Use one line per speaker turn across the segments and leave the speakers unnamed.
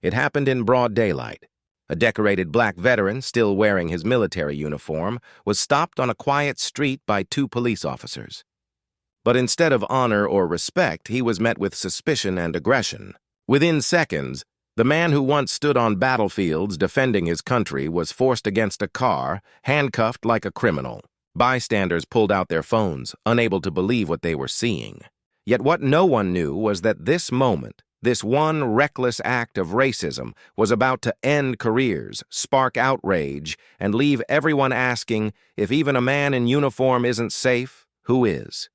It happened in broad daylight. A decorated black veteran, still wearing his military uniform, was stopped on a quiet street by two police officers. But instead of honor or respect, he was met with suspicion and aggression. Within seconds, the man who once stood on battlefields defending his country was forced against a car, handcuffed like a criminal. Bystanders pulled out their phones, unable to believe what they were seeing. Yet what no one knew was that this moment, this one reckless act of racism, was about to end careers, spark outrage, and leave everyone asking, if even a man in uniform isn't safe, who is?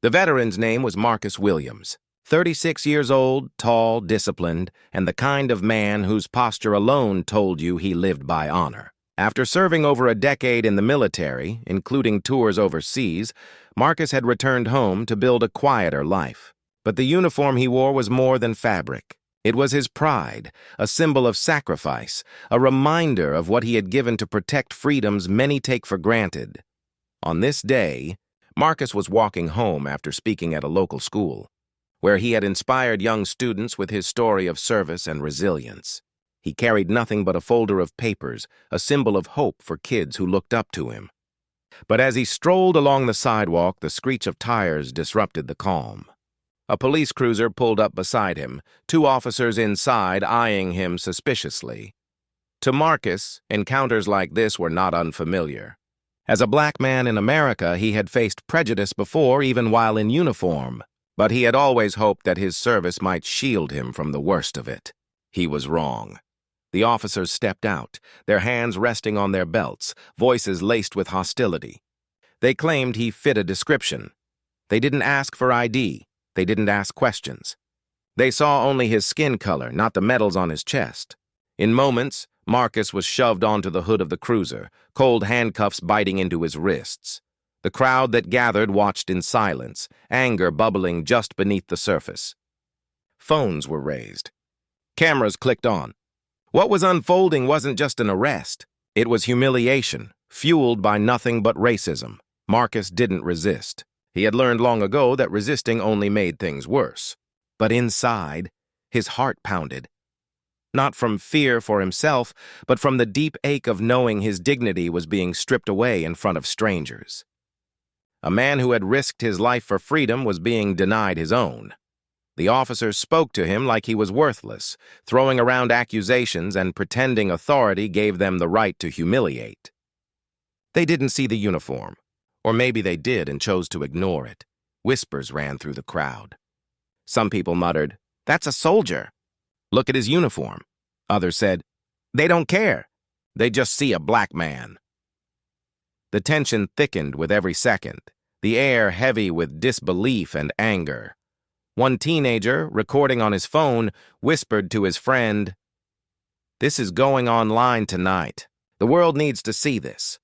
The veteran's name was Marcus Williams, 36 years old, tall, disciplined, and the kind of man whose posture alone told you he lived by honor. After serving over a decade in the military, including tours overseas, Marcus had returned home to build a quieter life. But the uniform he wore was more than fabric. It was his pride, a symbol of sacrifice, a reminder of what he had given to protect freedoms many take for granted. On this day, Marcus was walking home after speaking at a local school, where he had inspired young students with his story of service and resilience. He carried nothing but a folder of papers, a symbol of hope for kids who looked up to him. But as he strolled along the sidewalk, the screech of tires disrupted the calm. A police cruiser pulled up beside him, two officers inside eyeing him suspiciously. To Marcus, encounters like this were not unfamiliar. As a black man in America, he had faced prejudice before, even while in uniform, but he had always hoped that his service might shield him from the worst of it. He was wrong. The officers stepped out, their hands resting on their belts, voices laced with hostility. They claimed he fit a description. They didn't ask for ID. They didn't ask questions. They saw only his skin color, not the medals on his chest. In moments, Marcus was shoved onto the hood of the cruiser, cold handcuffs biting into his wrists. The crowd that gathered watched in silence, anger bubbling just beneath the surface. Phones were raised. Cameras clicked on. What was unfolding wasn't just an arrest. It was humiliation, fueled by nothing but racism. Marcus didn't resist. He had learned long ago that resisting only made things worse. But inside, his heart pounded. Not from fear for himself, but from the deep ache of knowing his dignity was being stripped away in front of strangers. A man who had risked his life for freedom was being denied his own. The officers spoke to him like he was worthless, throwing around accusations and pretending authority gave them the right to humiliate. They didn't see the uniform, or maybe they did and chose to ignore it. Whispers ran through the crowd. Some people muttered, "That's a soldier. Look at his uniform." Others said, "They don't care. They just see a black man." The tension thickened with every second, the air heavy with disbelief and anger. One teenager, recording on his phone, whispered to his friend, "This is going online tonight. The world needs to see this."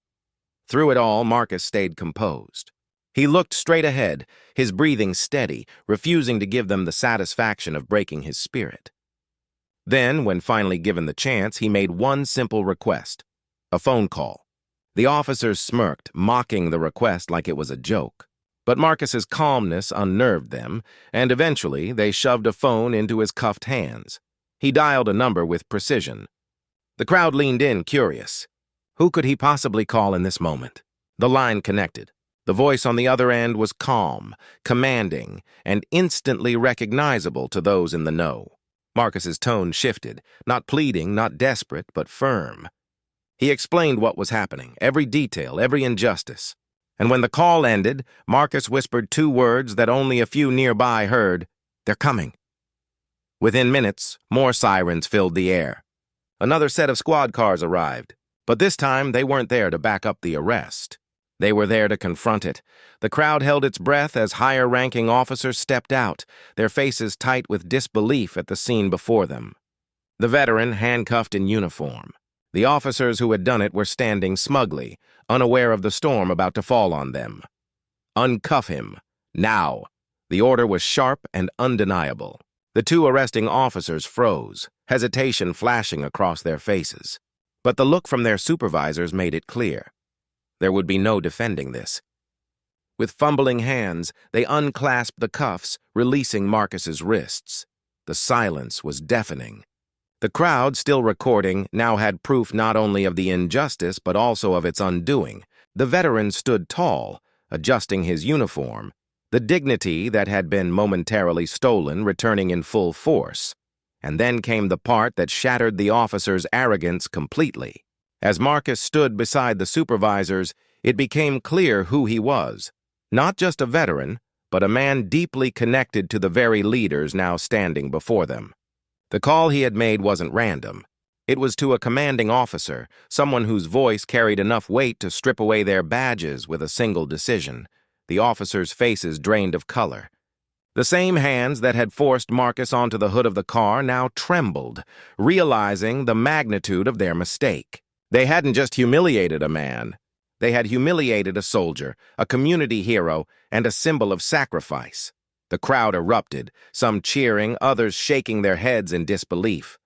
Through it all, Marcus stayed composed. He looked straight ahead, his breathing steady, refusing to give them the satisfaction of breaking his spirit. Then, when finally given the chance, he made one simple request: a phone call. The officers smirked, mocking the request like it was a joke. But Marcus's calmness unnerved them, and eventually they shoved a phone into his cuffed hands. He dialed a number with precision. The crowd leaned in, curious. Who could he possibly call in this moment? The line connected. The voice on the other end was calm, commanding, and instantly recognizable to those in the know. Marcus's tone shifted, not pleading, not desperate, but firm. He explained what was happening, every detail, every injustice. And when the call ended, Marcus whispered two words that only a few nearby heard: "They're coming." Within minutes, more sirens filled the air. Another set of squad cars arrived, but this time they weren't there to back up the arrest. They were there to confront it. The crowd held its breath as higher-ranking officers stepped out, their faces tight with disbelief at the scene before them. The veteran handcuffed in uniform. The officers who had done it were standing smugly, unaware of the storm about to fall on them. "Uncuff him. Now." The order was sharp and undeniable. The two arresting officers froze, hesitation flashing across their faces. But the look from their supervisors made it clear. There would be no defending this. With fumbling hands, they unclasped the cuffs, releasing Marcus's wrists. The silence was deafening. The crowd, still recording, now had proof not only of the injustice but also of its undoing. The veteran stood tall, adjusting his uniform, the dignity that had been momentarily stolen returning in full force. And then came the part that shattered the officer's arrogance completely. As Marcus stood beside the supervisors, it became clear who he was. Not just a veteran, but a man deeply connected to the very leaders now standing before them. The call he had made wasn't random. It was to a commanding officer, someone whose voice carried enough weight to strip away their badges with a single decision. The officers' faces drained of color. The same hands that had forced Marcus onto the hood of the car now trembled, realizing the magnitude of their mistake. They hadn't just humiliated a man. They had humiliated a soldier, a community hero, and a symbol of sacrifice. The crowd erupted, some cheering, others shaking their heads in disbelief.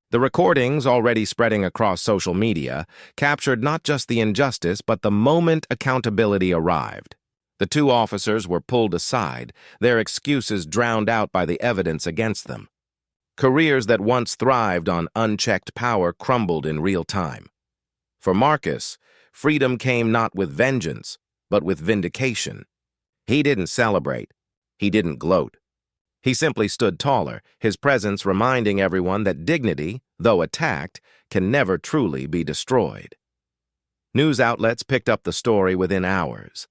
The recordings, already spreading across social media, captured not just the injustice but the moment accountability arrived. The two officers were pulled aside, their excuses drowned out by the evidence against them. Careers that once thrived on unchecked power crumbled in real time. For Marcus, freedom came not with vengeance, but with vindication. He didn't celebrate. He didn't gloat. He simply stood taller, his presence reminding everyone that dignity, though attacked, can never truly be destroyed. News outlets picked up the story within hours.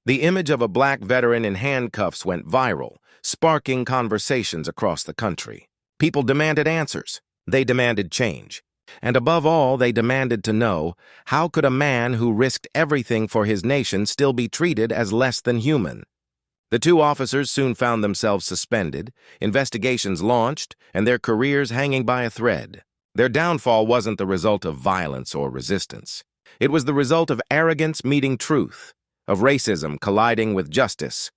The image of a black veteran in handcuffs went viral, sparking conversations across the country. People demanded answers. They demanded change. And above all, they demanded to know, how could a man who risked everything for his nation still be treated as less than human? The two officers soon found themselves suspended, investigations launched, and their careers hanging by a thread. Their downfall wasn't the result of violence or resistance. It was the result of arrogance meeting truth, of racism colliding with justice.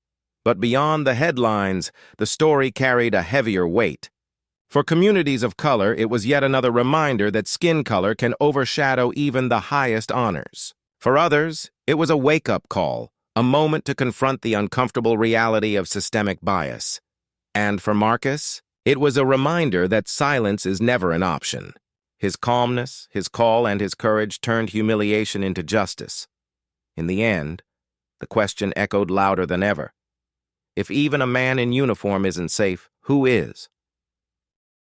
But beyond the headlines, the story carried a heavier weight. For communities of color, it was yet another reminder that skin color can overshadow even the highest honors. For others, it was a wake-up call, a moment to confront the uncomfortable reality of systemic bias. And for Marcus, it was a reminder that silence is never an option. His calmness, his call, and his courage turned humiliation into justice. In the end, the question echoed louder than ever. If even a man in uniform isn't safe, who is?